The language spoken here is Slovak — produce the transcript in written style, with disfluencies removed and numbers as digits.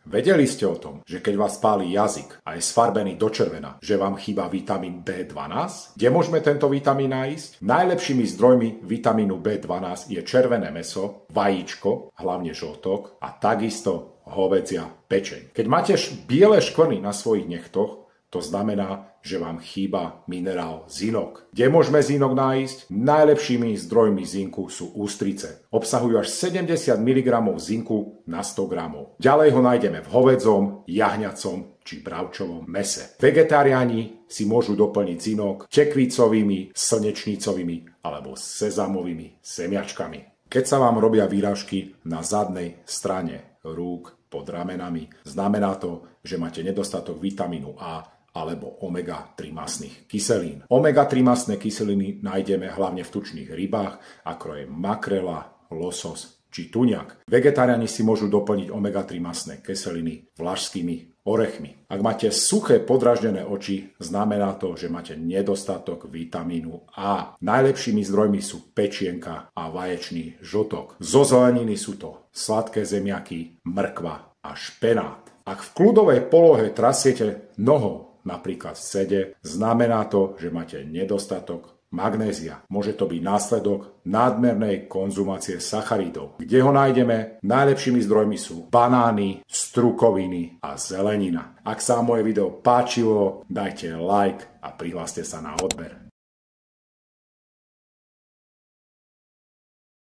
Vedeli ste o tom, že keď vás páli jazyk a je sfarbený do červena, že vám chýba vitamín B12? Kde môžeme tento vitamín nájsť? Najlepšími zdrojmi vitamínu B12 je červené mäso, vajíčko, hlavne žltok a takisto hovädzia pečeň. Keď máte biele škvrny na svojich nechtoch, to znamená, že vám chýba minerál zinok. Kde môžeme zinok nájsť? Najlepšími zdrojmi zinku sú ústrice. Obsahujú až 70 mg zinku na 100 g. Ďalej ho nájdeme v hovädzom, jahňacom či bravčovom mäse. Vegetariáni si môžu doplniť zinok tekvicovými, slnečnicovými alebo sezamovými semiačkami. Keď sa vám robia výražky na zadnej strane rúk, pod ramenami, znamená to, že máte nedostatok vitamínu A alebo omega-3 masných kyselín. Omega-3 masné kyseliny nájdeme hlavne v tučných rybách, ako je makrela, losos či tuňak. Vegetariáni si môžu doplniť omega-3 masné kyseliny vlašskými orechmi. Ak máte suché podraždené oči, znamená to, že máte nedostatok vitamínu A. Najlepšími zdrojmi sú pečienka a vaječný žltok. Zo zeleniny sú to sladké zemiaky, mrkva a špenát. Ak v kľudovej polohe trasiete nohou, napríklad v sede, znamená to, že máte nedostatok magnézia. Môže to byť následok nadmernej konzumácie sacharidov. Kde ho nájdeme? Najlepšími zdrojmi sú banány, strukoviny a zelenina. Ak sa vám moje video páčilo, dajte like a prihláste sa na odber.